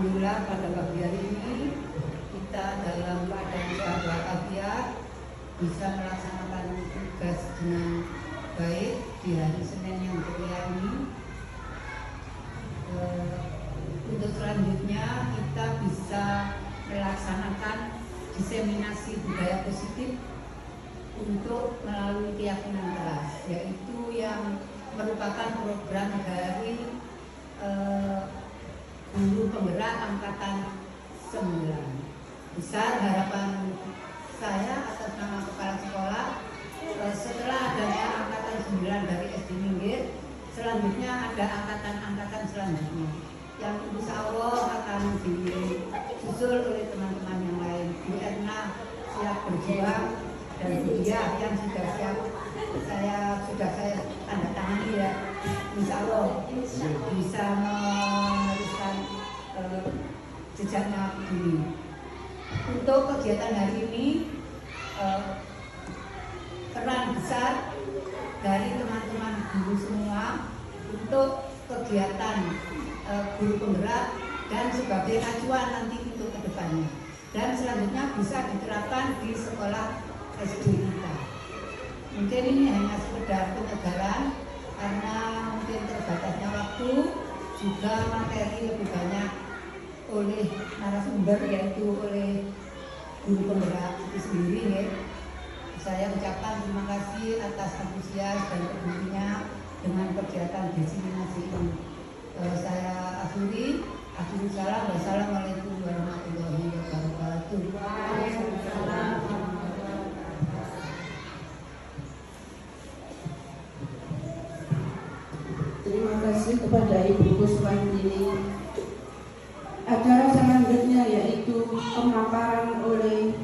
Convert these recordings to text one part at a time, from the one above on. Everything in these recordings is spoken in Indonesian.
Alhamdulillah pada pagi hari ini kita dalam keadaan sehat walafiat bisa melaksanakan tugas dengan baik di hari Senin yang mulia ini. Untuk selanjutnya kita bisa melaksanakan diseminasi budaya positif untuk melalui keyakinan kelas, yaitu yang merupakan program dari guru penggerak angkatan 9. Besar harapan saya atas nama kepala sekolah, setelah adanya angkatan 9 dari SD Minggir, selanjutnya ada angkatan-angkatan selanjutnya yang insya Allah akan disusul oleh teman-teman yang lain. Bu Erna siap berjuang dan Bu Dia yang sudah siap saya tanda tangani ya, insya Allah bisa meneruskan jejaknya ini. Untuk kegiatan hari ini peran besar dari teman-teman guru semua untuk kegiatan guru penggerak dan sebagai acuan nanti untuk kedepannya, dan selanjutnya bisa diterapkan di sekolah SD kita. Mungkin ini hanya sekedar penyegaran karena mungkin terbatasnya waktu, juga materi lebih banyak oleh narasumber, yaitu oleh guru penggerak itu sendiri ya. Saya ucapkan terima kasih atas antusias dan pedulinya dengan kegiatan diseminasi ini. Saya akhiri salam. Wassalamualaikum warahmatullahi wabarakatuh. Waalaikumsalam. Terima kasih kepada Ibu Kuswandini. Acara selanjutnya yaitu pemaparan oleh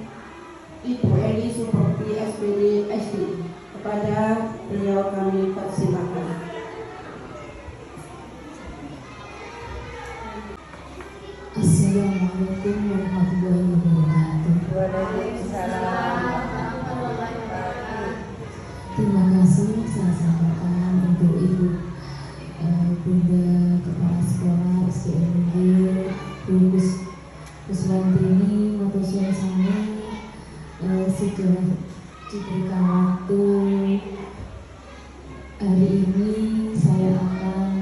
Ibu Eni Suprapti SPD SD. Kepada beliau kami persilakan. Assalamualaikum warahmatullahi wabarakatuh. Waalaikumsalam. Terima kasih saya sampaikan untuk Ibu Bunda Kepala Sekolah SD Minggir, Bu Kuswandini, matur suwun sangat sudah diberikan waktu. Hari ini saya akan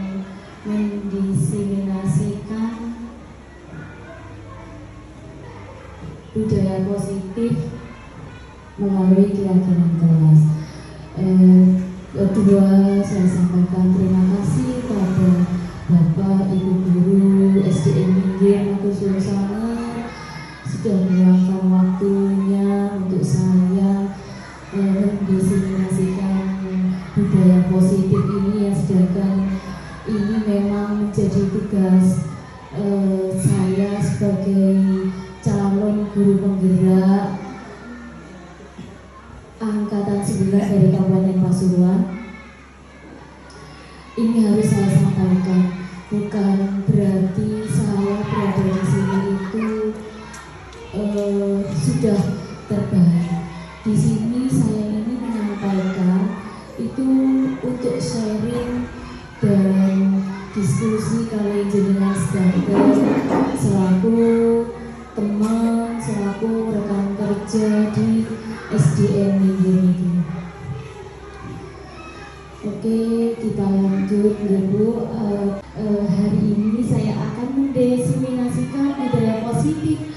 mendiseminasikan budaya positif melalui keyakinan kelas. Kedua, saya sampaikan terima kasih pada Bapak Ibu Guru SDN Minggir, matur suwun sangat sudah meluangkan waktunya untuk saya mendiseminasikan budaya positif ini, yang sedangkan ini memang menjadi tugas saya sebagai calon guru penggerak angkatan 9 dari Kabupaten Pasuruan. Ini harus saya sampaikan, bukan berarti saya berada di sini itu sudah terbaik. Di sini saya ini menyampaikan itu untuk sharing dan diskusi kali jenengan sedangkan selaku teman, selaku rekan kerja di SDN Minggir ini. Oke, kita lanjut dulu. Hari ini saya akan mendiseminasikan budaya positif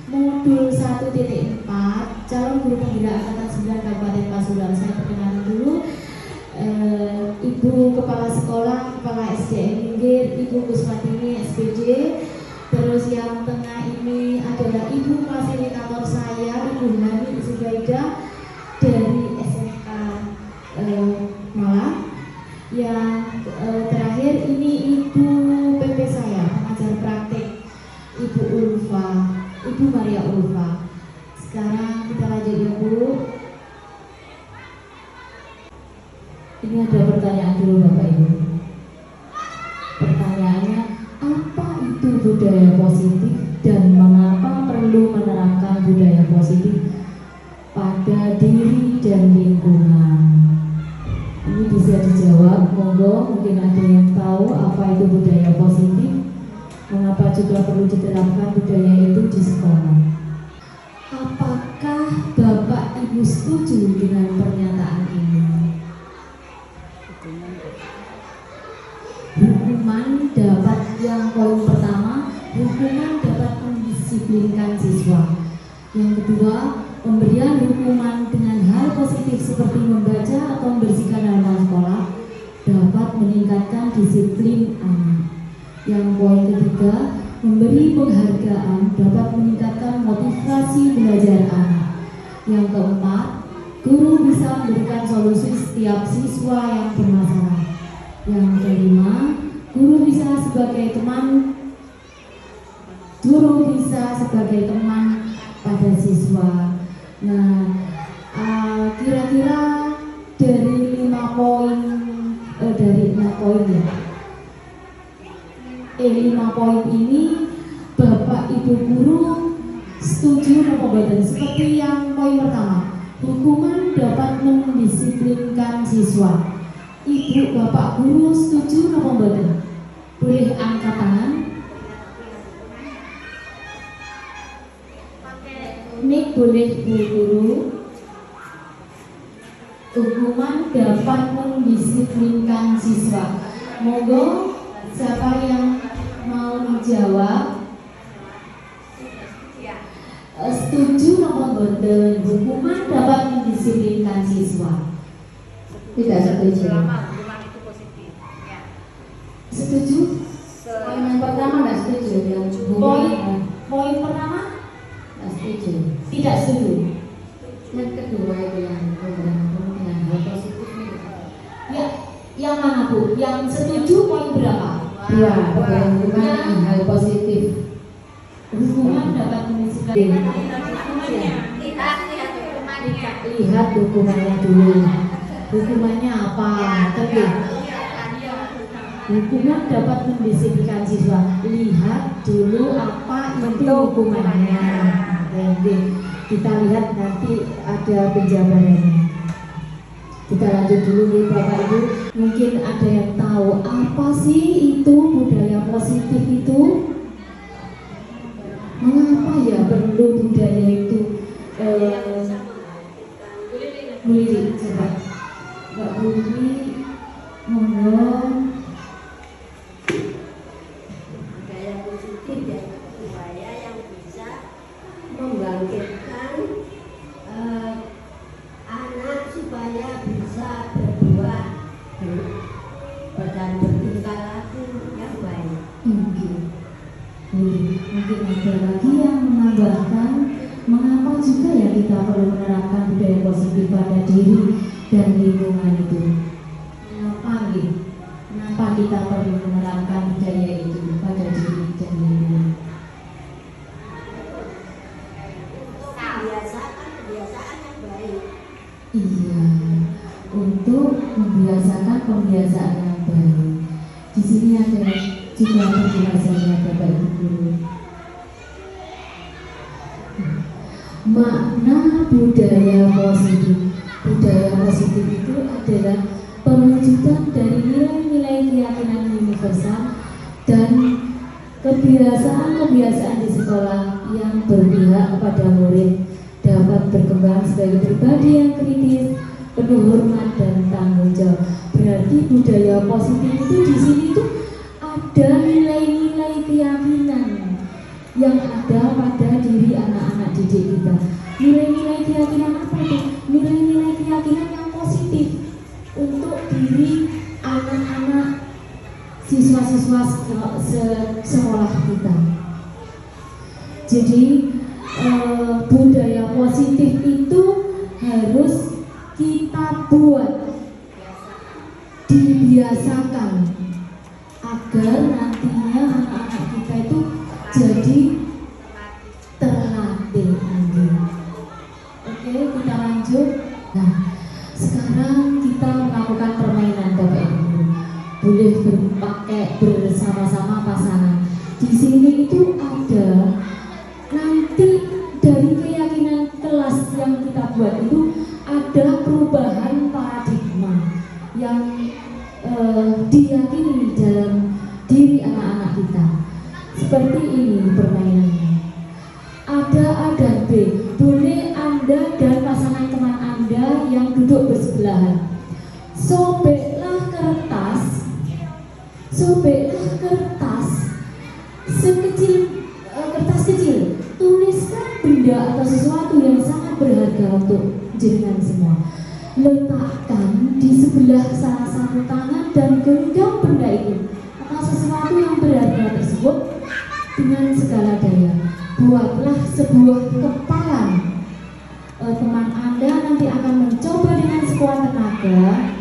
modul 1.4 calon guru penggerak angkatan 9 Kabupaten Pasuruan. Saya perkenalkan dulu Ibu Kepala Sekolah, Kepala SDN Minggir, Ibu Kuswandini SPJ. Terus yang tengah ini adalah Ibu fasilitator saya, Ibu Hani Zubaidah dari SMK Malang. Yang terakhir ini Ibu PP saya, pengajar praktik, Ibu Ulfa, Ibu Maria Ulfa. Sekarang kita lanjut ya Bu. Ini ada pertanyaan dulu Bapak Ibu. Pertanyaannya, apa itu budaya positif dan mengapa perlu menerapkan budaya positif pada diri dan lingkungan? Ini bisa dijawab, monggo. Mungkin ada yang tahu apa itu budaya positif. Mengapa juga perlu diterapkan budaya itu di sekolah? Apakah Bapak Ibu setuju dengan pernyataan ini? Hukuman dapat, yang poin pertama, hukuman dapat mendisiplinkan siswa. Yang kedua, pemberian hukuman dengan hal positif seperti membaca atau membersihkan halaman sekolah dapat meningkatkan disiplin anak. Yang poin ketiga, memberi penghargaan dapat meningkatkan motivasi belajar anak. Yang keempat, guru bisa memberikan solusi setiap siswa yang bermasalah. Yang kelima, guru bisa sebagai teman pada siswa. Nah, kira-kira dari 5 poin ya. 5 poin ini Bapak Ibu guru setuju apa boten? Seperti yang poin pertama, hukuman dapat mendisiplinkan siswa. Ibu Bapak guru setuju apa boten? Boleh angkat tangan. Mic boleh Bu guru. Hukuman dapat mendisiplinkan siswa. Monggo siapa yang mau menjawab? Setuju apa boten? Hukuman dapat mendisiplinkan siswa. Tidak setuju. Selama hukuman itu positif. Ya. Setuju? Poin yang pertama nggak setuju. Yang Poin pertama nggak setuju. tidak setuju. Yang kedua itu yang dengan hal positif itu. Ya, yang mana Bu? Yang setuju poin berapa? Dua, pemberian hukuman dengan hal positif. Hukuman dapat mendisiplinkan. Lihat hukumannya dulu. Hukumannya apa? Tentu. Hukuman dapat mendisiplinkan siswa. Lihat dulu apa itu hukumannya. Oke, kita lihat nanti ada penjabarannya. Kita lanjut dulu nih Bapak Ibu. Mungkin ada yang tahu apa sih itu budaya positif itu? Mengapa ya perlu budaya itu? Boleh coba Mbak Budi, monggo. Budaya positif ya, budaya yang bisa membangkitkan anak supaya bisa berbuat dan bertingkah laku yang baik. Mungkin ada lagi yang menambahkan mengapa juga ya kita perlu menerapkan budaya positif pada diri dan lingkungan itu. Mengapa gitu? Kenapa kita perlu menerapkan budaya itu pada diri dan lingkungan? Kebiasaan yang baik. Iya, untuk membiasakan pembiasaan yang baik. Di sini ada juga penjelasannya Bapak Ibu guru. Makna budaya positif. Budaya positif itu adalah perwujudan dari nilai-nilai keyakinan universal dan kebiasaan-kebiasaan di sekolah yang berpihak kepada murid dapat berkembang sebagai pribadi yang kritis, penuh hormat dan tanggung jawab. Berarti budaya positif itu di sini tuh ada nilai-nilai keyakinan yang ada pada diri anak-anak didik kita. Nilai-nilai keyakinan apa itu? Nilai-nilai keyakinan yang positif untuk diri anak-anak siswa-siswa sekolah kita. Jadi budaya positif itu harus kita buat, dibiasakan agar nantinya anak-anak kita itu jadi terlatih. Oke, kita lanjut. Nah, sekarang kita melakukan permainan Bapak Ibu. Boleh pakai bersama-sama pasangan. Di sini itu ada nanti dari keyakinan kelas yang kita buat itu ada perubahan paradigma yang diyakini dalam diri anak-anak kita. seperti ini permainannya. Ada A dan B. Boleh Anda dan pasangan teman Anda yang duduk bersebelahan sobeklah kertas sekecil kertas kecil, tuliskan benda atau sesuatu yang sangat berharga untuk jenengan semua. Letakkan di sebelah salah satu tangan dan genggam benda itu atau sesuatu yang berharga tersebut dengan segala daya. Buatlah sebuah kepalan. Teman Anda nanti akan mencoba dengan sekuat tenaga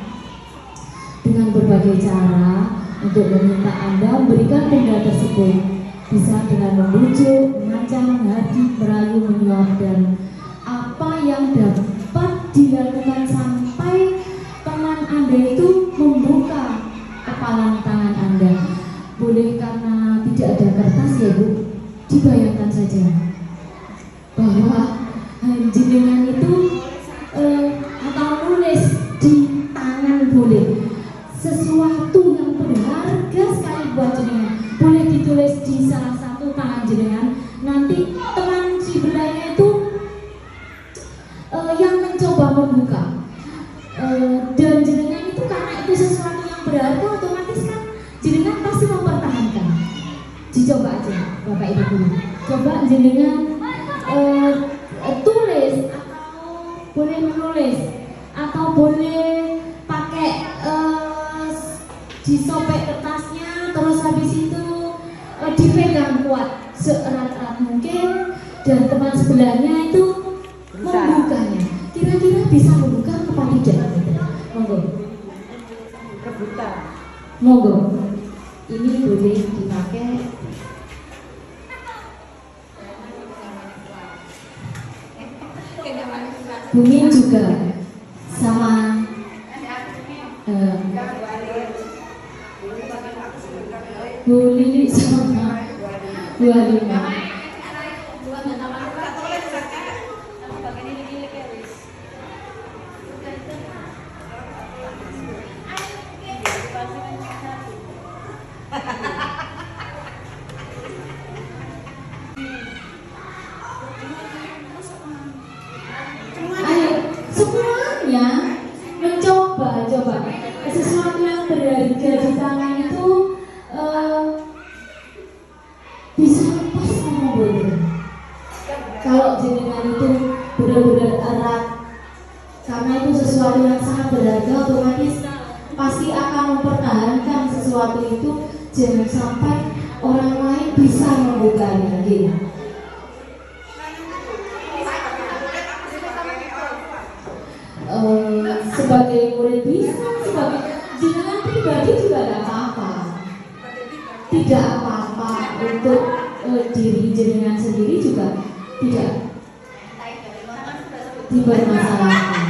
dengan berbagai cara untuk meminta Anda memberikan benda tersebut. Bisa dengan membujuk, mengancam, menghadi, merayu, menyuap, dan apa yang dapat dilakukan sampai teman Anda itu membuka kepalan tangan Anda. Boleh karena tidak ada kertas ya Bu, dibayangkan saja bahwa jenengan itu atau nulis di tangan boleh sesuatu yang berharga sekali buat jenengan, boleh ditulis di salah satu tangan jenengan. Nanti teman sebelahnya itu yang mencoba membuka dan jenengan itu karena itu sesuatu yang berharga, otomatis kan jenengan pasti mempertahankan. Dicoba aja Bapak Ibu Guru, coba jenengan tulis atau boleh menulis atau boleh pakai disobek kertasnya, terus habis itu dipegang kuat seerat-erat mungkin dan teman sebelahnya itu membukanya. Kira-kira bisa membuka apa tidak? Monggo. Rebutan. Monggo. Ini boleh dipakai. Bumi juga sama Bu Lili sama Bu Halima. Semuanya mencoba sesuatu yang berharga di tangan itu bisa lepas sama boleh. Kalau jenengan itu benar-benar erat karena itu sesuatu yang sangat berharga, otomatis pasti akan mempertahankan sesuatu itu, jangan sampai orang lain bisa membukanya gitu. Sebagai murid bisa, sebagai jenengan pribadi juga tidak apa-apa. Tidak apa-apa untuk diri jenengan sendiri juga tidak dipermasalahkan.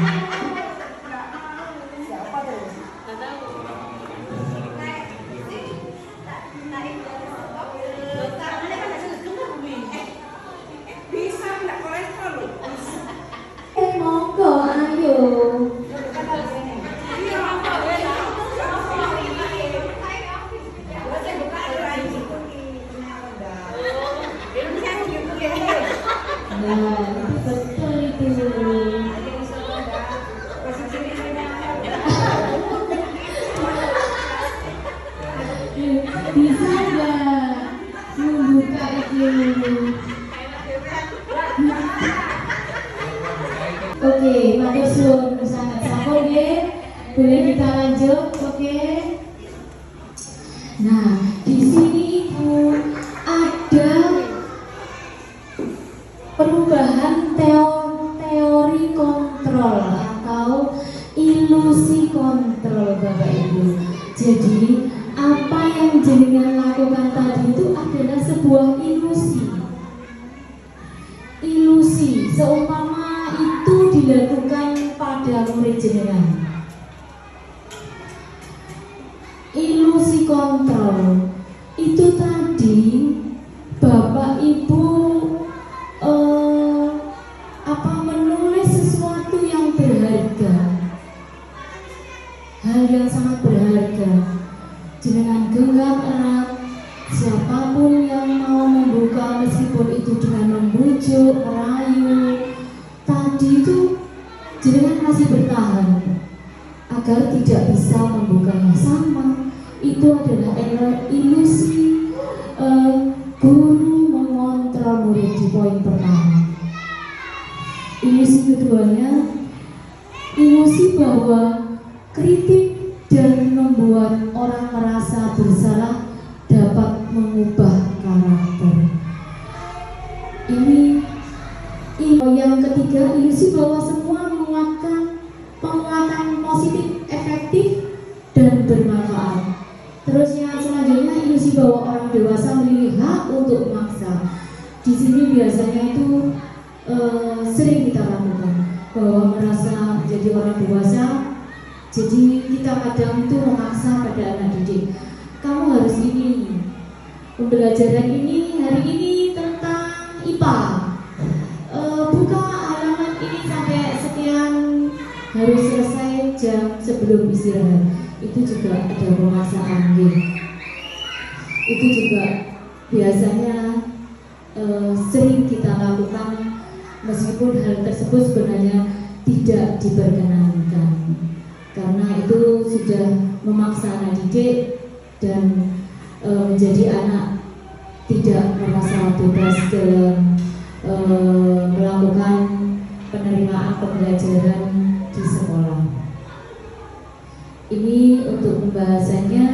Monggo, ayo. Nah, betul itu. Bisa nggak membuka itu? Oke, matur suwun sangat sampun nggih. Boleh kita lanjut, oke? Nah, di sini Ibu ada perubahan teori kontrol atau ilusi kontrol Bapak Ibu. Jadi apa yang jenengan lakukan tadi itu adalah sebuah ilusi. Ilusi seumpama itu dilakukan pada murid jenengan. Ilusi kontrol itu tadi Bapak Ibu menulis sesuatu yang berharga, hal yang sangat berharga, jenengan genggam erat. Siapapun yang mau meskipun itu dengan membujuk, merayu, tadi itu jenengan masih bertahan agar tidak bisa membukanya. Sama, itu adalah ilusi guru mengontrol murid di poin pertama. Ilusi keduanya, ilusi bahwa kritik dan membuat orang merasa bersalah dapat mengubah karakter. Ini yang ketiga, ilusi bahwa semua penguatan positif, efektif, dan bermanfaat. Terus yang selanjutnya, ilusi bahwa orang dewasa memiliki hak untuk memaksa. Di sini biasanya itu sering kita lakukan, bahwa merasa menjadi orang dewasa, jadi kita kadang itu memaksa pada anak didik. Kamu harus ini, pembelajaran ini hari ini tentang IPA, buka halaman ini sampai sekian, harus selesai jam sebelum istirahat. Itu juga ada pemaksaan gitu. Itu juga biasanya sering kita lakukan, meskipun hal tersebut sebenarnya tidak diperkenankan, karena itu sudah memaksa anak didik dan menjadi anak tidak merasa bebas dalam melakukan penerimaan pembelajaran di sekolah. Ini untuk pembahasannya.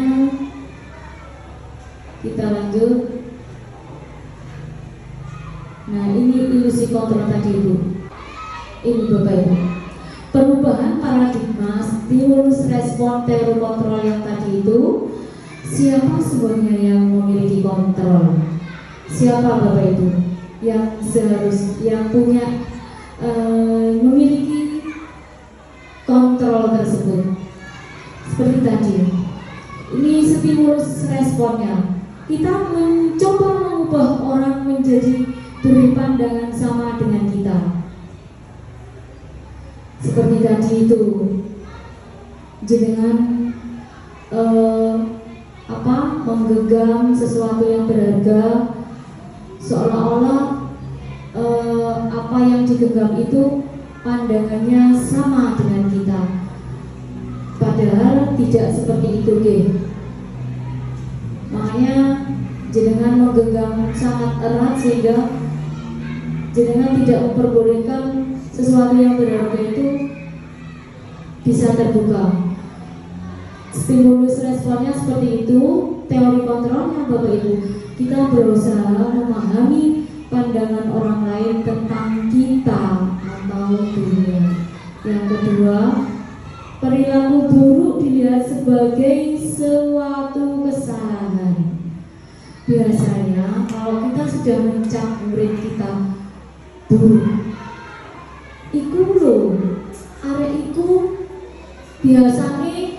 Kita lanjut. Nah, ini ilusi kontrol tadi Ibu. Ini Bapak Ibu. Perubahan paradigma stimulus respon teori kontrol yang tadi itu, siapa sebenarnya yang memiliki kontrol? Siapa Bapak Ibu yang punya memiliki kontrol tersebut? Seperti tadi, ini stimulus responnya. Kita mencoba mengubah orang menjadi beri pandangan sama dengan kita. Seperti tadi itu, jenengan menggenggam sesuatu yang berharga, seolah-olah apa yang digenggam itu pandangannya sama dengan kita. Padahal tidak seperti itu, deh. Makanya jenengan menggenggam sangat erat sehingga jenengan tidak memperbolehkan sesuatu yang berharga itu bisa terbuka. Stimulus responnya seperti itu, teori kontrolnya Bapak Ibu. Kita berusaha memahami pandangan orang lain tentang kita atau dunia. Yang kedua, perilaku buruk dilihat sebagai suatu kesalahan. Biasanya kalau kita sudah mencap murid kita buruk, iku lho, arek iku biasanya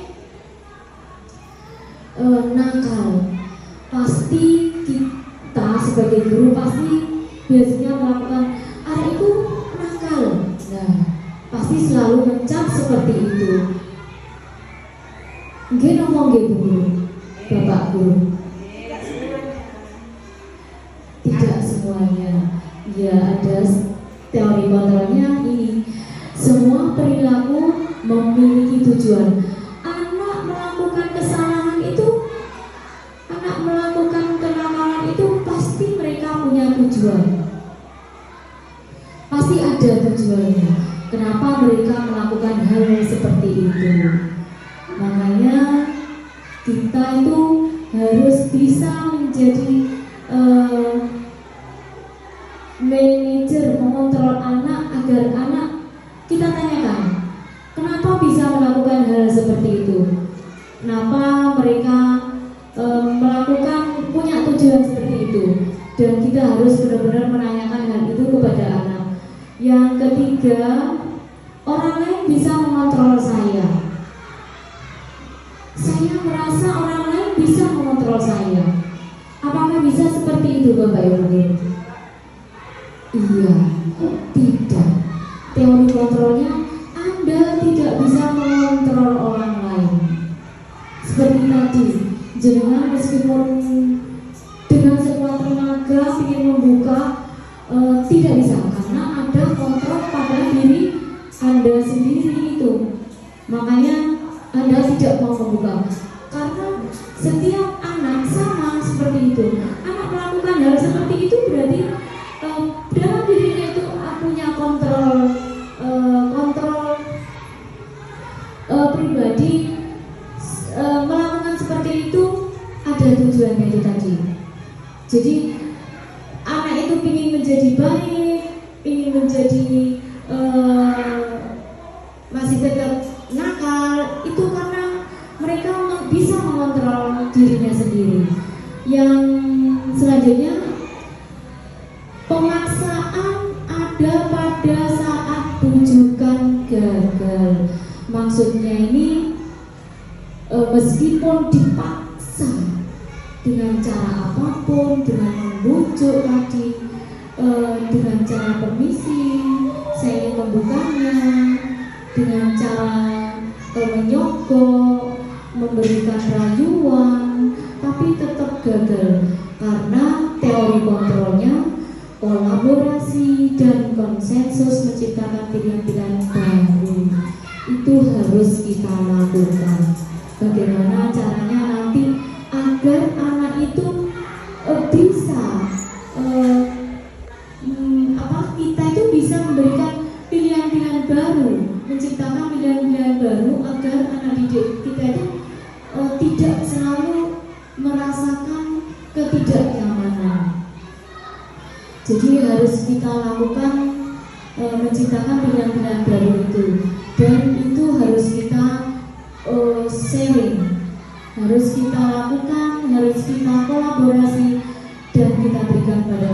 nakal. Pasti kita sebagai guru pasti biasanya melakukan arek iku nakal. Nah, pasti selalu mencap seperti itu. Nggih napa nggih Bu Guru? Bapak Guru. Tidak semuanya. Ya, ada teori kontrolnya ini. Semua perilaku memiliki tujuan. Anak melakukan kesalahan itu, anak melakukan kenakalan itu pasti mereka punya tujuan. Pasti ada tujuannya. Kenapa mereka melakukan hal seperti itu? Makanya kita itu harus bisa menjadi manajer, mengontrol anak agar anak kita tanyakan kenapa bisa melakukan hal seperti itu, kenapa mereka melakukan, punya tujuan seperti itu, dan kita harus benar-benar menanyakan hal itu kepada anak. Yang ketiga, orang lain bisa mengontrol saya. Saya merasa orang lain bisa mengontrol saya. Apakah bisa seperti itu Bapak Ibu? Iya, tidak. Teori kontrolnya, Anda tidak bisa mengontrol orang lain. Seperti tadi, jenengan meskipun dengan sekuat tenaga ingin membuka tidak bisa karena ada kontrol pada diri Anda sendiri itu. Makanya Anda tidak mau membuka karena setiap anak sama seperti itu. Anak melakukan hal seperti itu berarti dalam dirinya itu punya kontrol pribadi. Melakukan seperti itu ada tujuannya itu tadi. Jadi anak itu ingin menjadi baik, ingin menjadi masih tetap nakal, itu karena mereka bisa mengontrol dirinya sendiri. Yang selanjutnya, pemaksaan ada pada saat bujukan gagal. Maksudnya ini meskipun dipaksa dengan cara apapun, dengan membujuk tadi, dengan cara permisi, saya ingin membukanya, dengan cara menyogok, memberikan rayuan, tapi tetap gagal karena teori kontrolnya kolaborasi dan konsensus menciptakan pilihan-pilihan baru. Itu harus kita lakukan. Bagaimana caranya nanti agar anak itu bisa kita itu bisa memberikan pilihan-pilihan baru, menciptakan pilihan-pilihan baru agar anak didik kita itu tidak selalu merasakan ketidaknyamanan. Jadi harus kita lakukan menciptakan pilihan-pilihan baru itu, dan itu harus kita sharing, harus kita lakukan, harus kita kolaborasi dan kita berikan pada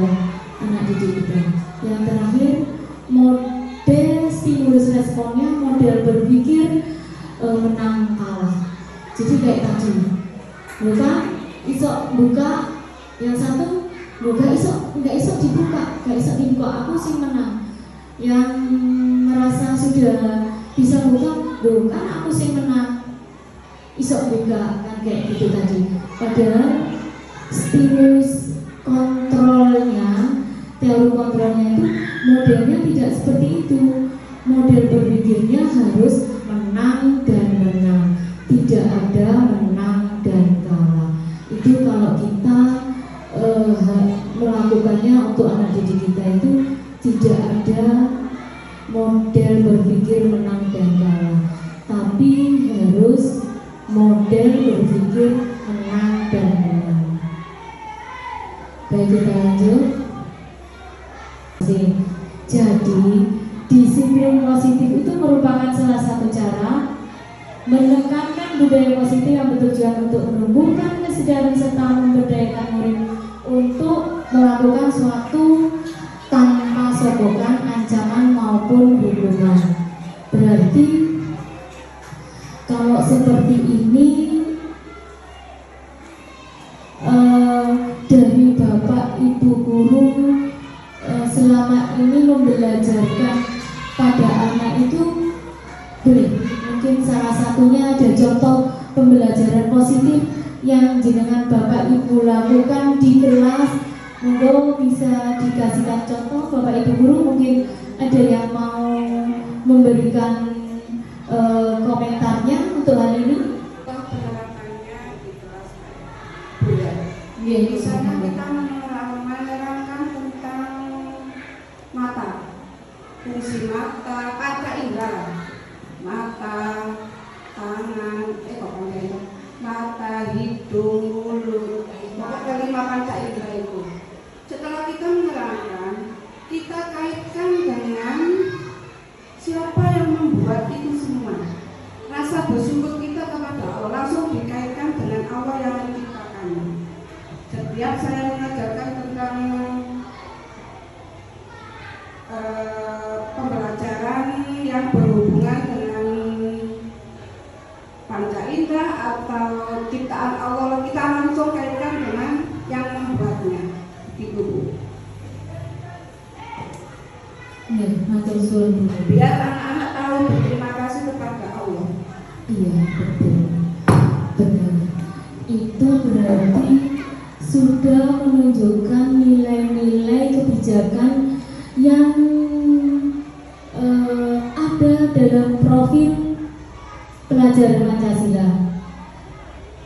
anak didik kita. Yang terakhir, model stimulus responnya model berpikir menang kalah. Jadi kayak tadi, buka, isok buka, yang satu buka isok, nggak isok dibuka, nggak isok dibuka, aku sih menang. Yang merasa sudah bisa buka, kan aku sih menang. Isok buka, kan kayak gitu tadi. Padahal stimulus kontrolnya, teori kontrolnya itu modelnya tidak seperti itu. Model berpikirnya harus menang dan menang, tidak ada menang dan kalah. Itu kalau kita melakukannya untuk anak didik kita itu tidak ada model berpikir menang dan kalah, tapi harus model berpikir menang dan menang. Baik, kita lanjut. Jadi disiplin positif itu merupakan salah satu cara menekankan budaya positif yang bertujuan untuk menumbuhkan kesadaran serta memberdayakan murid untuk melakukan suatu tanpa sogokan, ancaman maupun hukuman. Berarti kalau seperti ini dari Bapak Ibu guru selama ini membelajarkan pada anak itu boleh, mungkin salah satunya ada contoh pembelajaran positif yang jenengan Bapak Ibu lakukan di kelas. Monggo bisa dikasihkan contoh Bapak Ibu guru, mungkin ada yang mau memberikan komentarnya untuk hal ini. Penerapannya di kelas budaya. Iya, Misalnya kita menerangkan tentang mata, fungsi mata, panca indera, mata, tangan, mata, hidung, mulut, pokoknya 5 panca indera itu. Setelah kita menerangkan, kita kaitkan dengan siapa yang membuat itu semua. Rasa bersyukur kita kepada Allah langsung dikaitkan dengan Allah yang menciptakannya. Setiap saya mengajarkan tentang pembelajaran yang berhubungan dengan panca indera atau ciptaan Allah, kita langsung kaitkan dengan yang membuatnya. Gitu. Ya, matur suwun. Biar anak-anak tahu berterima kasih kepada Allah. Iya, betul. Benar. Itu berarti sudah menunjukkan nilai kebijakan yang ada dalam profil pelajar Pancasila.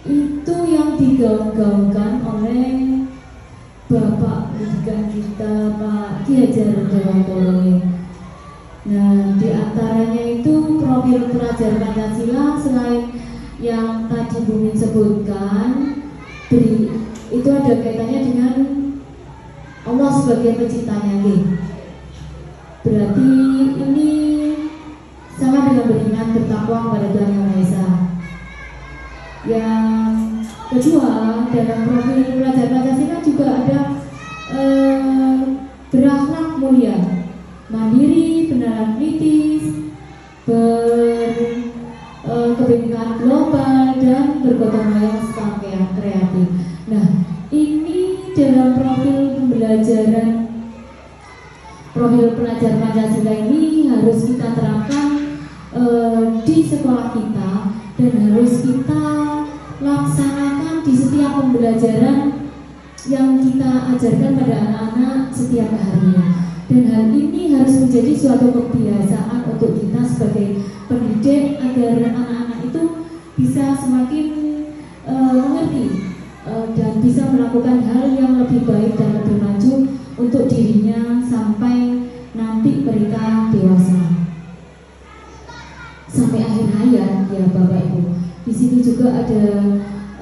Itu yang digaung-gaungkan oleh Bapak pendidikan kita Pak Ki Hajar Dewantoro. Nah, di antaranya itu profil pelajar Pancasila selain yang tadi Bu Min sebutkan, itu ada kaitannya dengan Allah sebagai penciptanya. Berarti ini sama dengan beriman bertakwa kepada Tuhan Yang Maha Esa. Yang kedua, dalam profil pelajar Pancasila juga ada berakhlak mulia, mandiri, benaran kritis, berkebinekaan global, dan bergotong royong serta kreatif. Nah, ini dalam profil pembelajaran profil pelajar Pancasila ini harus kita terapkan di sekolah kita dan harus kita laksanakan di setiap pembelajaran yang kita ajarkan pada anak-anak setiap harinya. Dan hal ini harus menjadi suatu kebiasaan untuk kita sebagai pendidik agar anak-anak itu bisa semakin mengerti dan bisa melakukan hal yang lebih baik dan lebih maju untuk dirinya sampai nanti mereka dewasa. Sampai akhir hayat ya Bapak Ibu. Di sini juga ada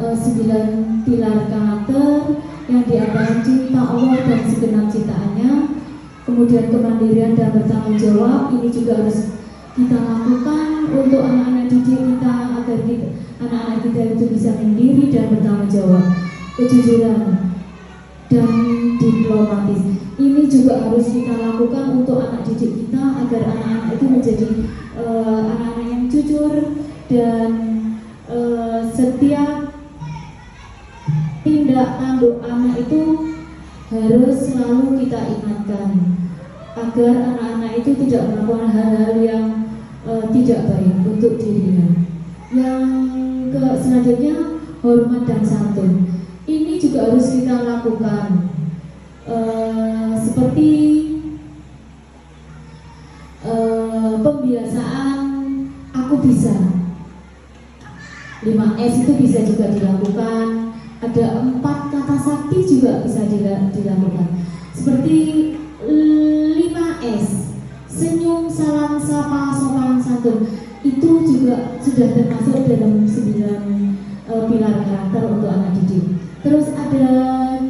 9 pilar karakter yang diantaranya cinta Allah dan segenap ciptaannya. Kemudian kemandirian dan bertanggung jawab, ini juga harus kita lakukan untuk anak-anak didik kita agar anak-anak kita itu bisa mandiri dan bertanggung jawab. Kejujuran dan diplomatis, ini juga harus kita lakukan untuk anak didik kita agar anak-anak itu menjadi anak-anak yang jujur dan setiap tindak tanduk anak itu harus selalu kita ingatkan agar anak-anak itu tidak melakukan hal-hal yang tidak baik untuk dirinya. Yang selanjutnya, hormat dan santun. Ini juga harus kita lakukan seperti pembiasaan aku bisa. 5S itu bisa juga dilakukan. Ada 4 kata sakti juga bisa dilakukan. Seperti 5S, senyum, salam, sapa, sopan, santun. Itu juga sudah termasuk dalam 9 pilar karakter untuk anak didik. Terus ada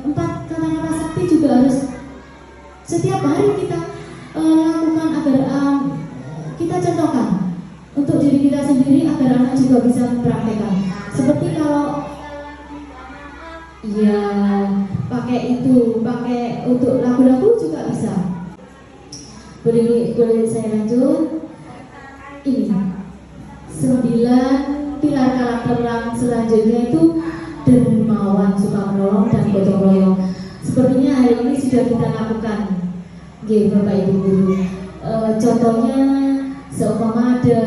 4 kata-kata sakti juga harus setiap hari kita lakukan agar kita contohkan untuk diri kita sendiri agar anak juga bisa mempraktekkan. Seperti kalau ya pakai untuk lagu-lagu juga bisa. Boleh saya lanjut? Ini 9 pilar karakter yang selanjutnya itu dermawan, suka menolong, dan gotong royong. Sepertinya hari ini sudah kita lakukan, Bapak Ibu guru. Contohnya seumpama ada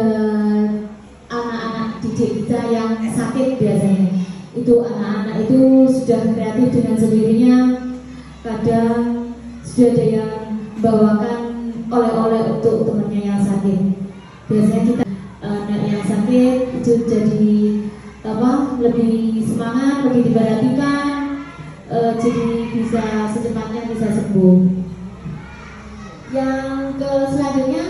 anak-anak didik kita yang sakit biasanya, itu anak-anak itu sudah kreatif dengan sendirinya. Kadang sudah ada yang bawakan oleh-oleh untuk temannya yang sakit. Biasanya kita anak yang sakit itu jadi lebih semangat, lebih diperhatikan, jadi bisa secepatnya bisa sembuh. Yang selanjutnya,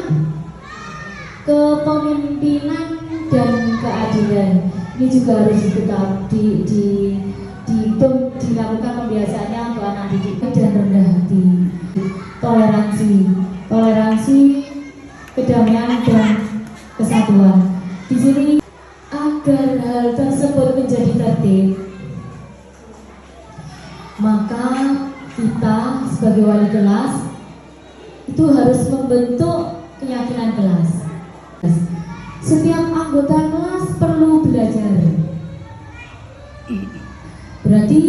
kepemimpinan dan keadilan. Ini juga harus dilakukan pembiasaannya untuk anak didik. Dan rendah hati, toleransi, kedamaian dan kesatuan. Di sini agar hal tersebut menjadi tertib, maka kita sebagai wali kelas itu harus membentuk keyakinan kelas. Setiap anggota kelas perlu belajar. Berarti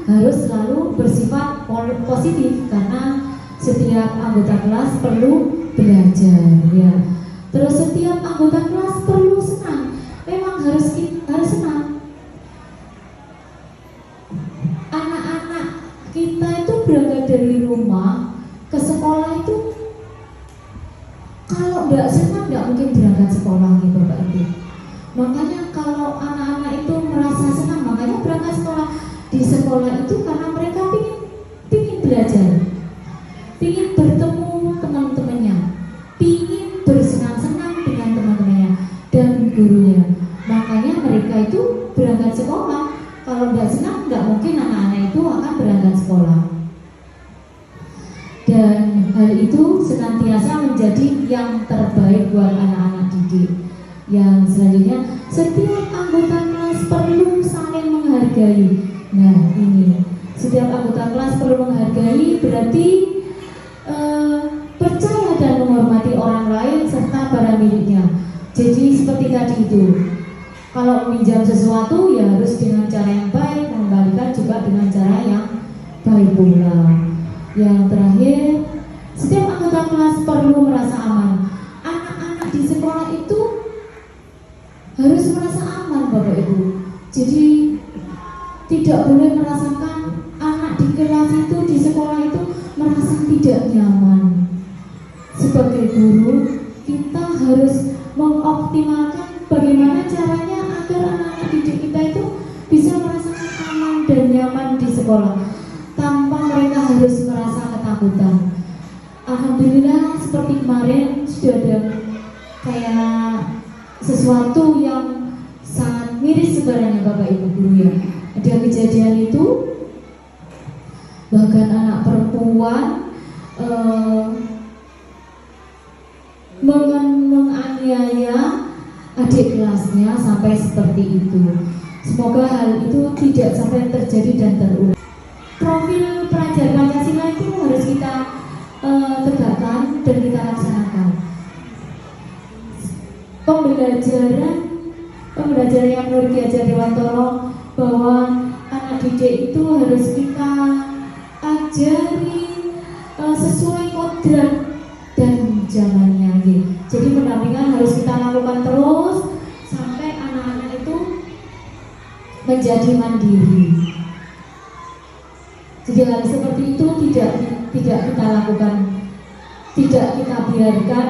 harus selalu bersifat positif karena setiap anggota kelas perlu belajar, ya. Terus setiap anggota kelas perlu senang. Memang harus senang. Anak-anak kita itu berangkat dari rumah ke Kalau nggak senang nggak mungkin berangkat sekolah nih Bapak Ibu. Makanya kalau anak-anak itu merasa senang, makanya berangkat sekolah. Di sekolah itu karena mereka pingin belajar, pingin bertemu teman-temannya, pingin bersenang-senang dengan teman-temannya dan gurunya. Makanya mereka itu berangkat sekolah. Kalau nggak senang, nggak mungkin anak-anak itu akan berangkat sekolah. Dan hal itu senantiasa menjadi yang terbaik buat anak-anak didik. Yang selanjutnya, setiap anggota kelas perlu saling menghargai. Nah ini, setiap anggota kelas perlu menghargai berarti percaya dan menghormati orang lain serta barang miliknya. Jadi seperti tadi itu, kalau meminjam sesuatu ya harus dengan cara yang baik, mengembalikan juga dengan cara yang baik pula. Yang terakhir, setiap anggota kelas perlu merasa aman. Anak-anak di sekolah itu harus merasa aman Bapak Ibu. Jadi tidak boleh merasakan anak di kelas itu, di sekolah itu merasa tidak nyaman. Sebagai guru, kita harus mengoptimalkan bagaimana caranya agar anak-anak didik kita itu bisa merasakan aman dan nyaman di sekolah tanpa mereka harus merasa ketakutan. Alhamdulillah seperti kemarin sudah ada kayak sesuatu yang sangat miris sebenarnya Bapak Ibu guru ya. Ada kejadian itu, bahkan anak perempuan menganiaya adik kelasnya sampai seperti itu. Semoga hal itu tidak sampai terjadi dan terulang. Profil pelajar Pancasila itu harus kita tegakkan dan kita laksanakan. Pembelajaran yang menurut Ki Hajar Dewantoro bahwa anak didik itu harus kita ajari sesuai kodrat dan zamannya. Jadi pendampingan harus kita lakukan terus sampai anak-anak itu menjadi mandiri. Jadi hal seperti itu tidak kita lakukan, tidak kita biarkan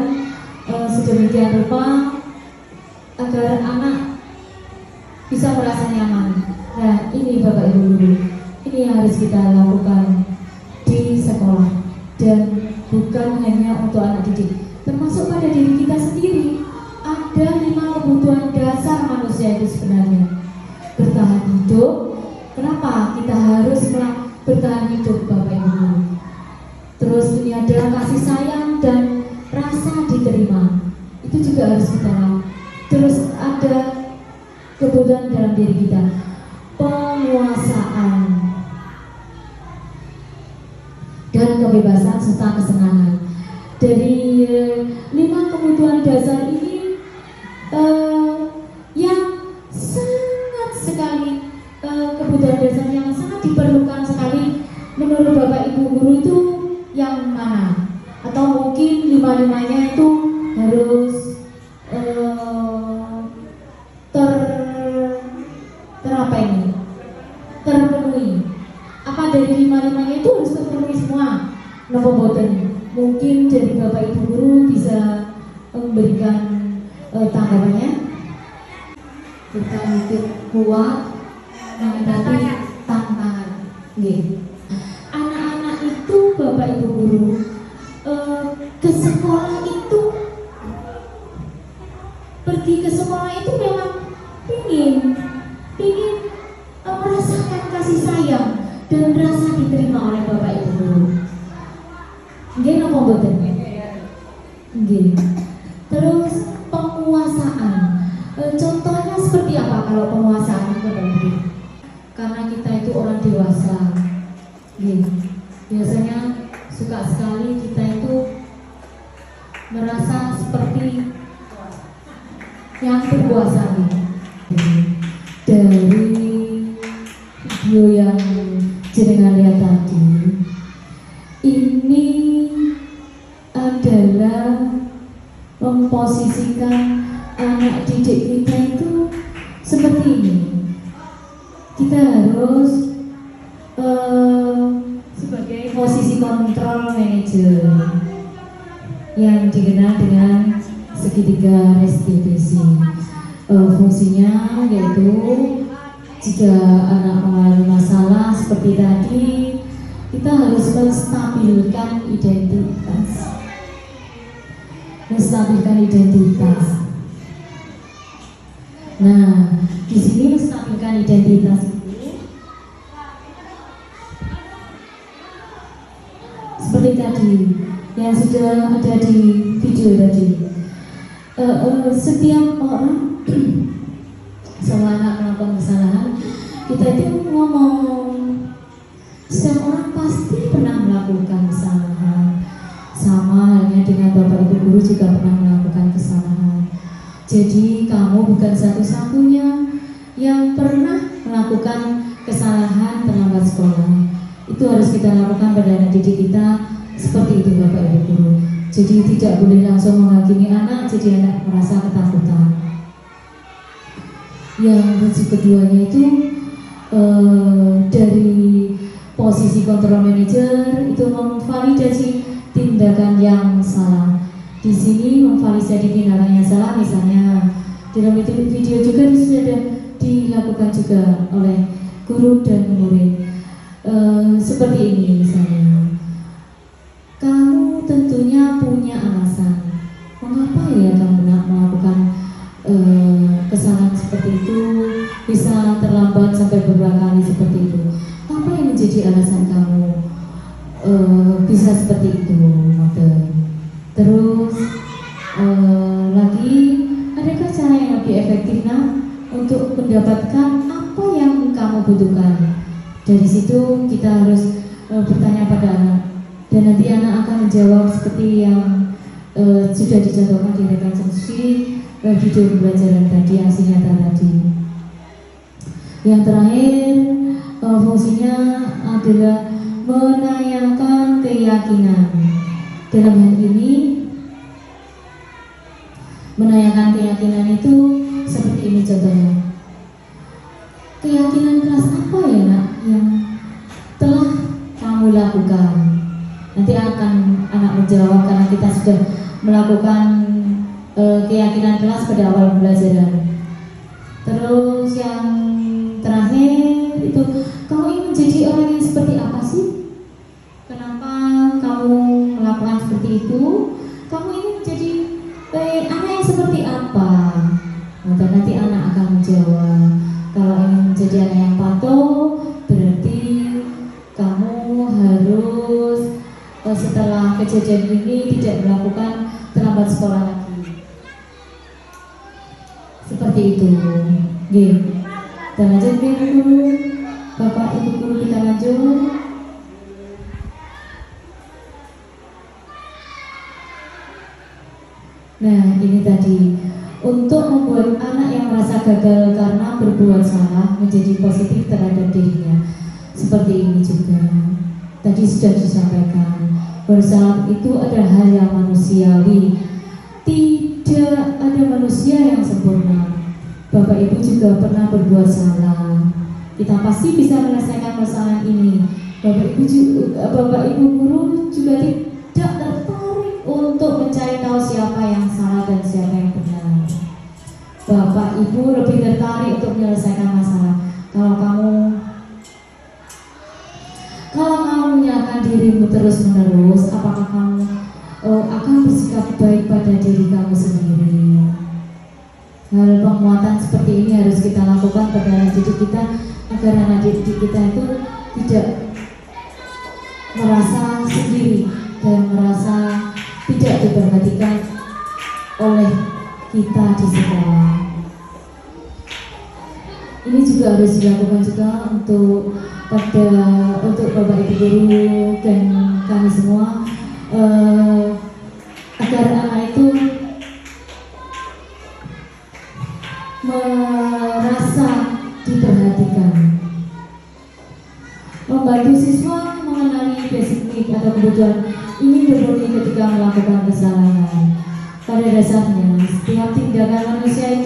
sedemikian rupa agar anak bisa merasa nyaman. Nah ini Bapak Ibu guru, ini yang harus kita lakukan di sekolah dan bukan hanya untuk anak didik, termasuk pada diri kita sendiri. Ada 5 kebutuhan dasar manusia itu sebenarnya. Bertahan hidup. Kenapa kita harus bertahan hidup Bapak Ibu? Terus ini ada kasih sayang dan rasa diterima. Itu juga harus kita lakukan. Terus ada kebutuhan dalam diri kita, penguasaan dan kebebasan serta kesenangan. Dari 5 kebutuhan dasar ini yang sangat sekali kebutuhan dasar yang sangat diperlukan sekali menurut Bapak Ibu guru itu yang mana? Atau mungkin 5-5-nya itu harus terpenuhi. Apa dari 5-5-nya itu harus terpenuhi semua? Nopo boten. Mungkin dari Bapak Ibu guru bisa memberikan tanggapannya. Kita hidup kuat menghadapi tantangan. Anak-anak itu Bapak Ibu guru ke sekolah itu, pergi ke sekolah itu memang ingin merasakan kasih sayang dan rasa diterima oleh Bapak Ibu guru. Nggih napa mboten? Nggih. Terus penguasaan. Contohnya seperti apa kalau penguasaan Bapak Ibu? Karena kita itu orang dewasa. Nggih. Biasanya suka sekali kita itu merasa seperti yang berkuasa nih. Dari video yang jenengan lihat tadi, ini adalah memposisikan anak didik kita itu seperti ini. Kita harus sebagai posisi kontrol manager yang dikenal dengan segitiga restitusi. Fungsinya yaitu jika anak mengalami masalah seperti tadi, kita harus menstabilkan identitas. Nah, di sini menstabilkan identitas ini seperti tadi yang sudah ada di video tadi. Setiap orang sama anak melakukan kesalahan, kita itu ngomong, setiap orang pasti pernah melakukan kesalahan. Sama halnya dengan Bapak Ibu Guru juga pernah melakukan kesalahan. Jadi kamu bukan satu-satunya yang pernah melakukan kesalahan terlambat sekolah. Itu harus kita lakukan pada anak didik kita seperti itu Bapak Ibu Guru. Jadi tidak boleh langsung menghakimi anak, jadi anak merasa ketakutan. Yang keduanya itu dari posisi kontrol manager itu memvalidasi tindakan yang salah. Di sini memvalidasi tindakan yang salah, misalnya dalam video juga sudah dilakukan juga oleh guru dan murid. Seperti ini misalnya, kamu tentunya punya alasan mengapa ya kamu melakukan kesalahan seperti itu, bisa terlambat sampai beberapa kali seperti itu. Apa yang menjadi alasan kamu bisa seperti itu, Mother? Terus lagi, adakah cara yang lebih efektif untuk mendapatkan apa yang kamu butuhkan? Dari situ kita harus bertanya pada anak, dan nanti anak akan menjawab seperti yang sudah dicontohkan di rekonstruksi video pembelajaran tadi, aksi nyata tadi. Yang terakhir, fungsinya adalah menayangkan keyakinan. Dalam hal ini, menayangkan keyakinan itu seperti ini contohnya. Keyakinan keras apa ya nak yang telah kamu lakukan? Nanti akan anak menjawab karena kita sudah melakukan keyakinan kelas pada awal pembelajaran. Terus yang terakhir itu, kamu ingin menjadi orang yang seperti apa sih? Kenapa kamu melakukan seperti itu? Kamu ingin menjadi anak yang seperti apa? Nah, nanti anak akan menjawab. Kalau ingin menjadi anak yang patuh, berarti kamu harus setelah kejadian ini tidak melakukan terlambat sekolah lagi. Seperti itu. Kita lanjut dulu. Bapak Ibu Guru kita lanjut. Nah, ini tadi untuk membuat anak yang merasa gagal karena berbuat salah menjadi positif terhadap dirinya. Seperti ini juga tadi sudah disampaikan, bersalah itu ada hal yang manusiawi, tidak ada manusia yang sempurna. Bapak Ibu juga pernah berbuat salah, kita pasti bisa menyelesaikan masalah ini. Bapak Ibu Guru juga tidak tertarik untuk mencari tahu siapa yang salah dan siapa yang benar. Bapak Ibu lebih tertarik untuk menyelesaikan masalah. Kalau kamu menyalahkan dirimu terus-menerus, apakah kamu akan bersikap baik pada diri kamu sendiri? Hal penguatan seperti ini harus kita lakukan pada anak didik kita, agar anak didik kita itu tidak merasa sendiri dan merasa tidak diperhatikan oleh kita di sekolah. Ini juga harus dilakukan juga untuk Bapak Ibu Guru dan kami semua, agar anak itu merasa diperhatikan. Membantu siswa mengenali basic need atau kebutuhan ini bermurni ketika melakukan kesalahan. Pada dasarnya, setiap tindakan manusia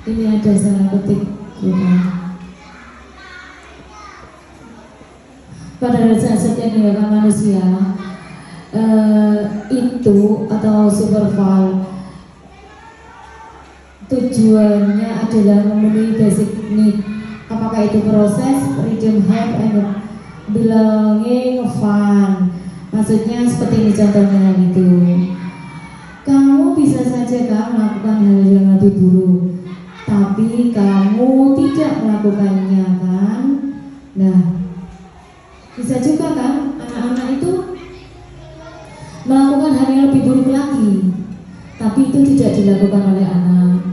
Ini ada salah ketik kita. Pada dasarnya tindakan manusia itu atau superval tujuannya adalah memenuhi basic need. Apakah itu proses, freedom, help, and belonging, fun. Maksudnya seperti ini contohnya itu. Kamu bisa saja kan melakukan hal yang lebih buruk, tapi kamu tidak melakukannya kan? Nah, bisa juga kan anak-anak itu melakukan hal yang lebih buruk lagi, tapi itu tidak dilakukan oleh anak.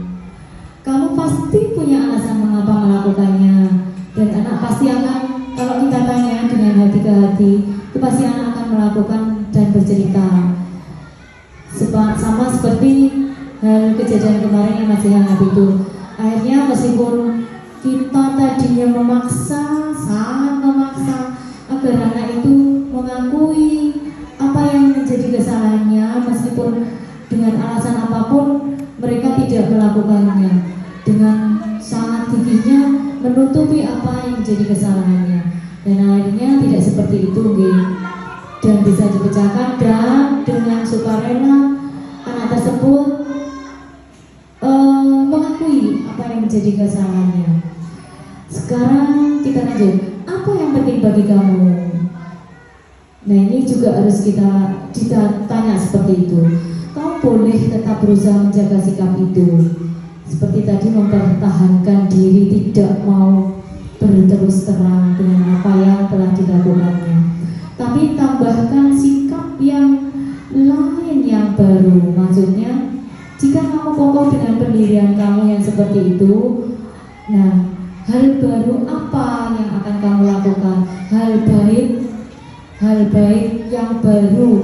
Kamu pasti punya alasan mengapa melakukannya, dan anak pasti akan, kalau kita tanya dengan hati ke hati, itu pasti anak akan melakukan dan bercerita. Sama seperti hal kejadian kemarin yang masih hangat itu. Akhirnya meskipun kita tadinya memaksa, sangat memaksa agar anak itu mengakui apa yang menjadi kesalahannya, meskipun dengan alasan apapun mereka tidak melakukannya, dengan sangat gigihnya menutupi apa yang menjadi kesalahannya, dan akhirnya tidak seperti itu, dan bisa dipecahkan, dan dengan sukarela anak tersebut mengakui apa yang menjadi kesalahannya. Sekarang kita lanjut, apa yang penting bagi kamu? Nah, ini juga harus kita tanya seperti itu. Kamu boleh tetap berusaha menjaga sikap itu, seperti tadi mempertahankan diri, tidak mau berterus terang dengan apa yang telah dilakukannya, tapi tambahkan sikap yang lain yang baru. Maksudnya, jika kamu kokoh dengan pendirian kamu yang seperti itu, nah, hal baru apa yang akan kamu lakukan? Hal baik yang baru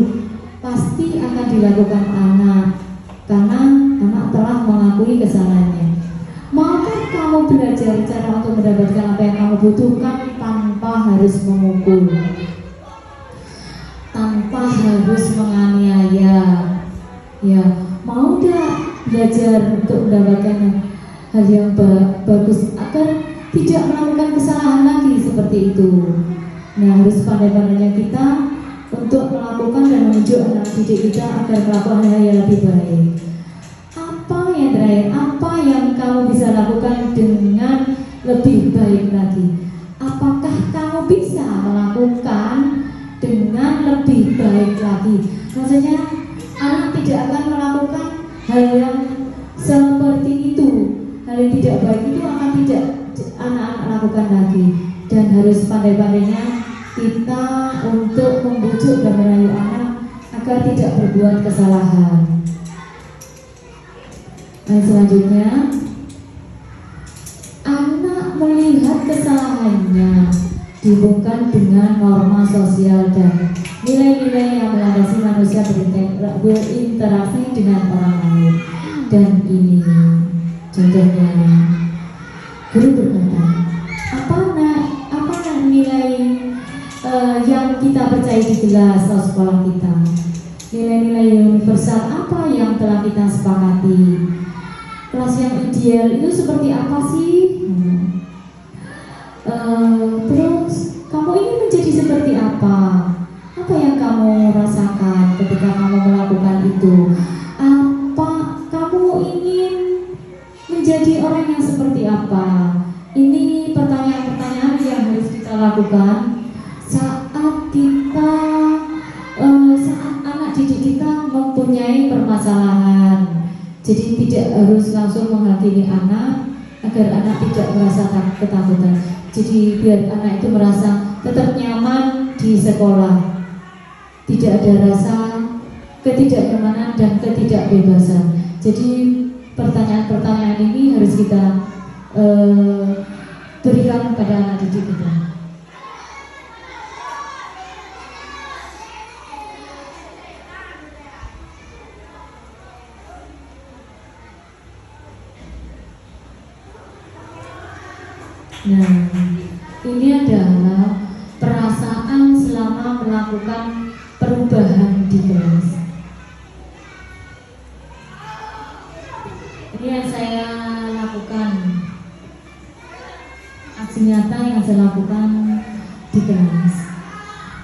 pasti akan dilakukan anak, karena anak telah mengakui kesalahannya. Maukah kamu belajar cara untuk mendapatkan apa yang kamu butuhkan tanpa harus memukul, tanpa harus menganiaya? Ya, mau gak belajar untuk mendapatkan hal yang bagus agar tidak melakukan kesalahan lagi seperti itu? Nah, harus pandai-pandainya kita untuk melakukan dan menunjuk anak didik kita agar melakukan hal yang lebih baik. Apa yang terakhir, apa yang kamu bisa lakukan dengan lebih baik lagi? Apakah kamu bisa melakukan dengan lebih baik lagi? Maksudnya, anak tidak akan melakukan hal yang seperti itu. Hal yang tidak baik itu akan tidak anak-anak lakukan lagi, dan harus pandai-pandainya kita untuk membujuk dan merayu anak agar tidak berbuat kesalahan. Dan selanjutnya, anak melihat kesalahannya dihubungkan dengan norma sosial dan nilai-nilai yang melandasi manusia berinteraksi dengan orang lain. Dan ini contohnya, guru berkata, apa nilai yang kita percaya di kelas atau sekolah kita? Nilai-nilai universal apa yang telah kita sepakati? Kelas yang ideal itu seperti apa sih? Terus kamu ingin menjadi seperti apa? Apa yang kamu rasakan ketika kamu melakukan itu? Apa kamu ingin menjadi orang yang seperti apa? Ini pertanyaan-pertanyaan yang harus kita lakukan saat anak didik kita mempunyai permasalahan. Jadi tidak harus langsung menghakimi anak agar anak tidak merasa ketakutan. Jadi biar anak itu merasa tetap nyaman di sekolah, tidak ada rasa ketidaknyamanan dan ketidakbebasan. Jadi pertanyaan-pertanyaan ini harus kita berikan kepada anak didik kita. Nah, ini adalah perasaan selama melakukan perubahan di kelas. Ini yang saya lakukan lakukan aksi nyata yang saya lakukan di kelas.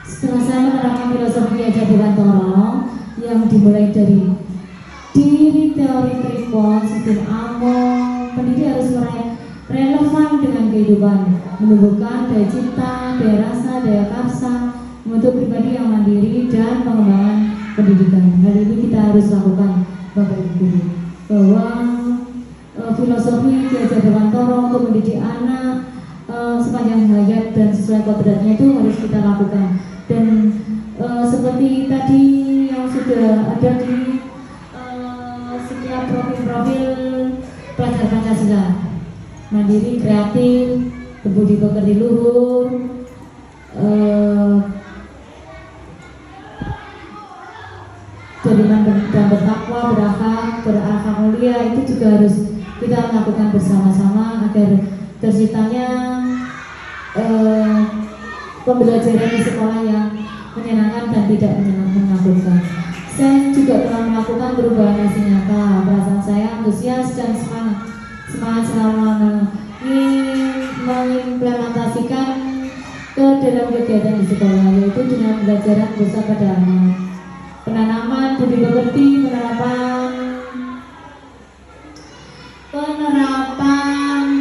Setelah saya menerapkan filosofi Ki Hajar Dewantara yang dimulai dari diri teori Tripod, sistem Among, pendidik harus relevan dengan kehidupan, menumbuhkan daya cipta, daya rasa, daya karsa, membentuk pribadi yang mandiri dan pengembangan pendidikan. Hal ini kita harus lakukan, Bapak Ibu, bahwa filosofi Ki Hajar Dewantara untuk mendidik anak sepanjang hayat dan sesuai kodratnya itu harus kita lakukan. Dan seperti tadi yang sudah ada di setiap profil-profil pelajar Pancasila, mandiri, kreatif, berbudi pekerti luhur, beriman dan bertakwa, berakhlak mulia, itu juga harus kita lakukan bersama-sama agar terciptanya pembelajaran di sekolah yang menyenangkan dan tidak menakutkan. Saya juga telah melakukan perubahan hasil nyata. Perasaan saya antusias dan semangat selama mengimplementasikan ke dalam kegiatan di sekolah, yaitu dengan pembelajaran besar pada anak, penanaman budi pekerti, penerapan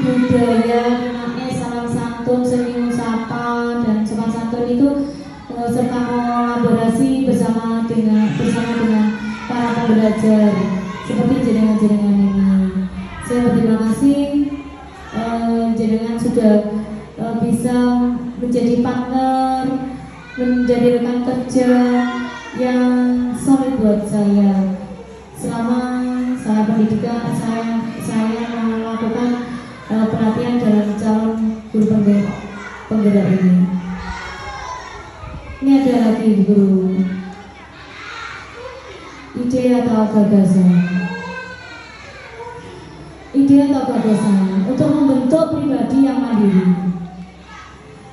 budaya salam santun, senyum sapa, dan sopan santun itu serta kolaborasi bersama dengan para pembelajar seperti jaringan-jaringan ini. Saya berterima kasih jaringan sudah bisa menjadi partner, menjadi rekan kerja yang solid buat saya. Selama saya pendidikan, saya melakukan pelatihan dalam calon guru penggerak ini. Ini ada lagi guru, ide atau gagasan. Ide atau gagasan untuk membentuk pribadi yang mandiri.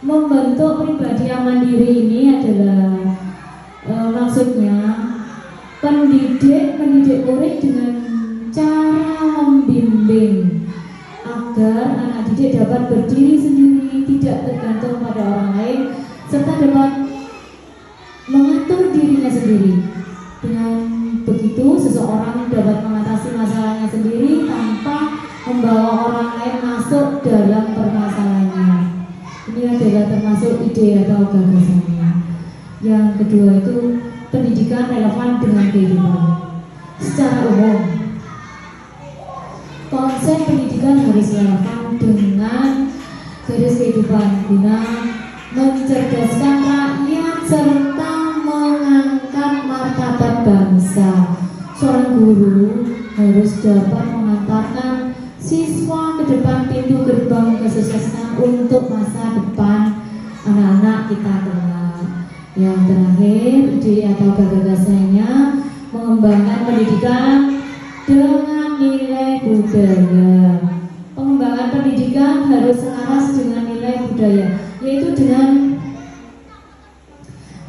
Membentuk pribadi yang mandiri ini adalah maksudnya mendidik murid dengan cara membimbing agar anak didik dapat berdiri sendiri, tidak tergantung pada orang lain, serta dapat mengatur dirinya sendiri. Dengan begitu, seseorang dapat mengatasi masalahnya sendiri tanpa membawa orang lain masuk dalam permasalahannya. Ini adalah termasuk ide atau gagasannya. Yang kedua itu pendidikan relevan dengan kehidupan. Secara umum, konsep pendidikan harus relevan dengan garis kehidupan guna mencerdaskan rakyat serta mengangkat martabat bangsa. Seorang guru harus dapat mengantarkan siswa ke depan pintu gerbang kesuksesan untuk masa depan anak-anak kita kelak. Yang terakhir, ide atau gagasannya mengembangkan pendidikan dengan nilai budaya. Pengembangan pendidikan harus selaras dengan nilai budaya, yaitu dengan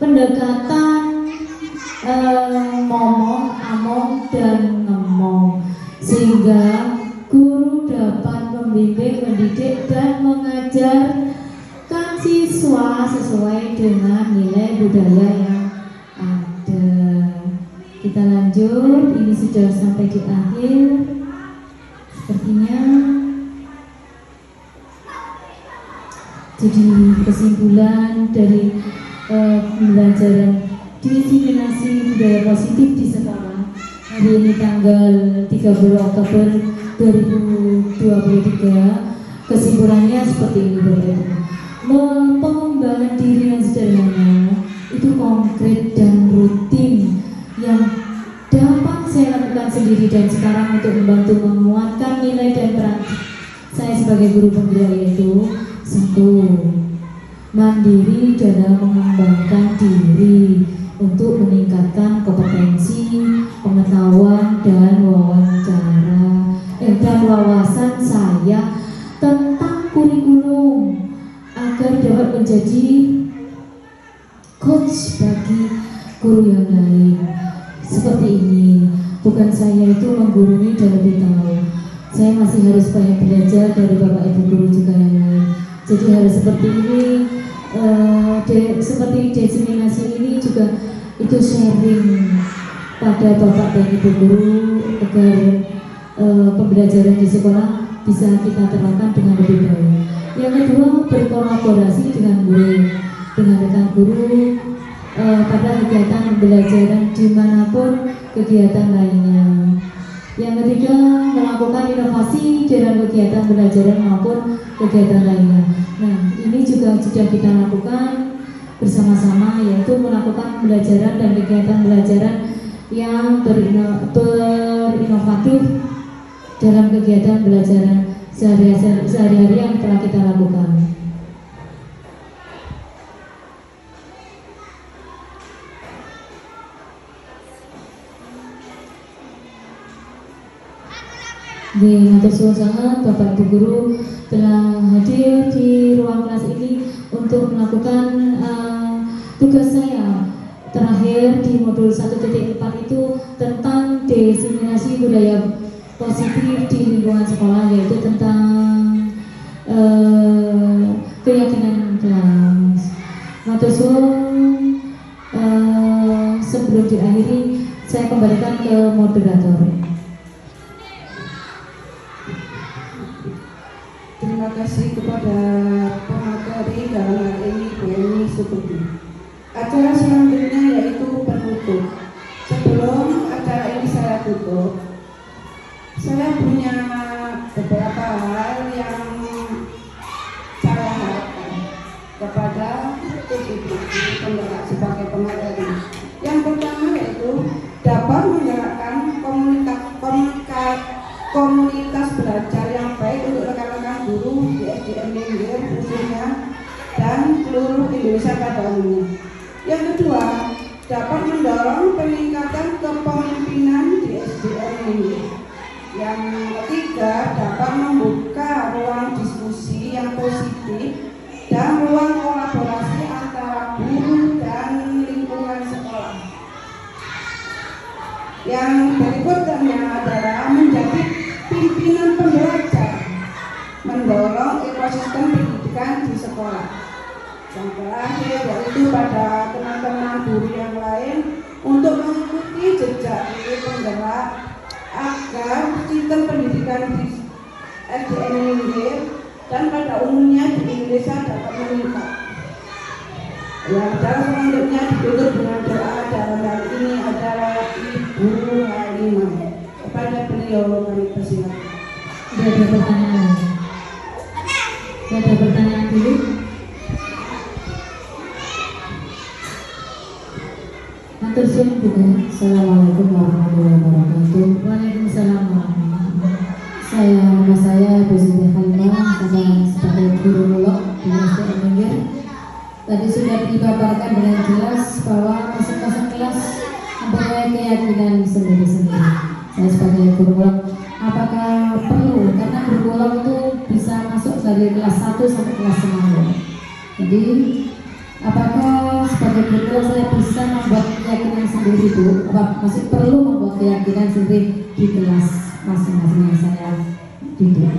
pendekatan momong, among, dan ngemong, sehingga guru dapat membimbing, mendidik, dan mengajarkan siswa sesuai dengan nilai budaya yang ada. Kita lanjut, ini sudah sampai di akhir sepertinya. Jadi kesimpulan dari pembelajaran disiplинasi budaya positif di sekolah hari ini tanggal 30 Oktober 2023, kesimpulannya seperti ini, Bapak. Pengembangan diri yang sederhana itu konkret dan rutin yang dapat saya lakukan sendiri dan sekarang untuk membantu menguatkan nilai dan peran saya sebagai guru penggerak, yaitu 1. Mandiri dalam mengembangkan diri untuk meningkatkan kompetensi, pengetahuan, dan wawasan saya tentang kurikulum agar dapat menjadi coach bagi guru yang lain. Seperti ini, bukan saya itu menggurui dan lebih tahu. saya masih harus banyak belajar dari Bapak Ibu guru juga yang lain. Jadi harus seperti ini, seperti desiminasi ini juga itu sharing pada Bapak dan Ibu guru agar pembelajaran di sekolah bisa kita terapkan dengan lebih baik. Yang kedua, berkolaborasi dengan guru, dengan rekan guru pada kegiatan pembelajaran dimanapun kegiatan lainnya. Yang ketiga, melakukan inovasi dalam kegiatan pembelajaran maupun kegiatan lainnya. Nah, ini juga sudah kita lakukan bersama-sama, yaitu melakukan pembelajaran dan kegiatan pembelajaran yang berinovatif dalam kegiatan pembelajaran sehari-hari yang telah kita lakukan. Matur suwun sangat Bapak Ibu guru telah hadir di ruang kelas ini untuk melakukan tugas saya terakhir di modul 1.4 itu tentang diseminasi budaya positif di lingkungan sekolah, yaitu tentang keyakinan kelas. Matur suwun, sebelum diakhiri saya kembalikan ke moderator. Terima kasih kepada pemateri dalam hal ini Bu Eni Sukuti. Acara selanjutnya yaitu penutup. Sebelum acara ini saya tutup, saya punya beberapa hal yang saya harapkan kepada ibu-ibu penggerak sebagai pemateri. Yang pertama yaitu dapat menggerakkan komunitas belajar yang baik untuk rekan-rekan guru di SDN Linggir khususnya dan seluruh Indonesia pada umumnya. Yang kedua, dapat mendorong peningkatan kepemimpinan di SDN Linggir. Yang ketiga, dapat membuka ruang diskusi yang positif dan ruang kolaborasi antara guru dan lingkungan sekolah. Yang berikutnya adalah menjadi pimpinan pembelajar, mendorong ekosistem pendidikan di sekolah. Yang terakhir yaitu pada teman-teman guru yang lain untuk mengikuti jejak guru penggerak agar sistem pendidikan di SDN Linggir dan pada umumnya di Indonesia dapat meningkat. Yang selanjutnya ditutup dengan doa, dalam hal ini adalah Ibu Halimah. Kepada beliau kami persilakan. Ada pertanyaan? Ada pertanyaan dulu? Matur suwun Bu. Assalamualaikum warahmatullahi wabarakatuh. Waalaikumsalam warahmatullahi wabarakatuh. Nama saya Bu Siti Halimah, sebagai guru mulok di SDN Linggir. Tadi sudah dipaparkan dengan jelas bahwa masing-masing kelas mempunyai keyakinan sendiri-sendiri. Saya sebagai guru mulok, apakah perlu, karena guru mulok itu bisa masuk dari kelas 1 sampai kelas 9. Jadi apakah sebagai guru mulok saya bisa membuat keyakinan sendiri Bu? Apa masih perlu membuat keyakinan sendiri di kelas masing-masing yang saya didik?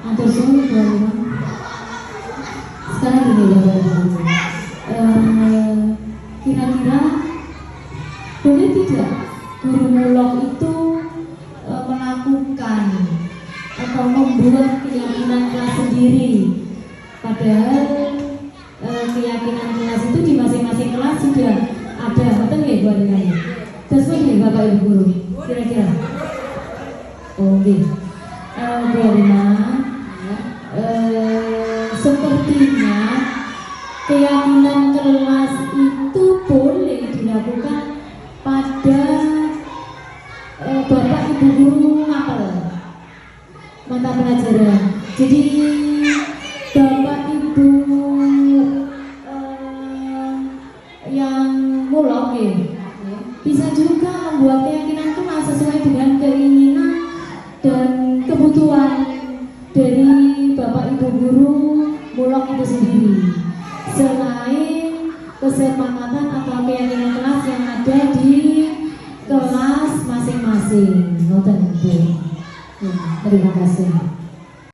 Matur suwun Bu Halimah. Sekarang gini Bapak Ibu, kira-kira boleh tidak guru mulok itu melakukan atau membuat keyakinan kelas sendiri, padahal keyakinan kelas itu di masing-masing kelas sudah ada, betul ya Bu Halimah? Sesuai ya Bapak Ibu guru, kira-kira? Oke, Bu Halimah, sepertinya keyakinan kelas itu boleh dilakukan pada Bapak Ibu guru ngapel mata pelajaran. Jadi Bapak Ibu yang mulok ya, bisa juga membuat keyakinan kelas sesuai dengan keinginan dan kebutuhan dari Bapak Ibu guru mulok itu sendiri, selain kesepakatan atau keyakinan kelas yang ada di kelas masing-masing. Ngoten Bu. Ya, terima kasih.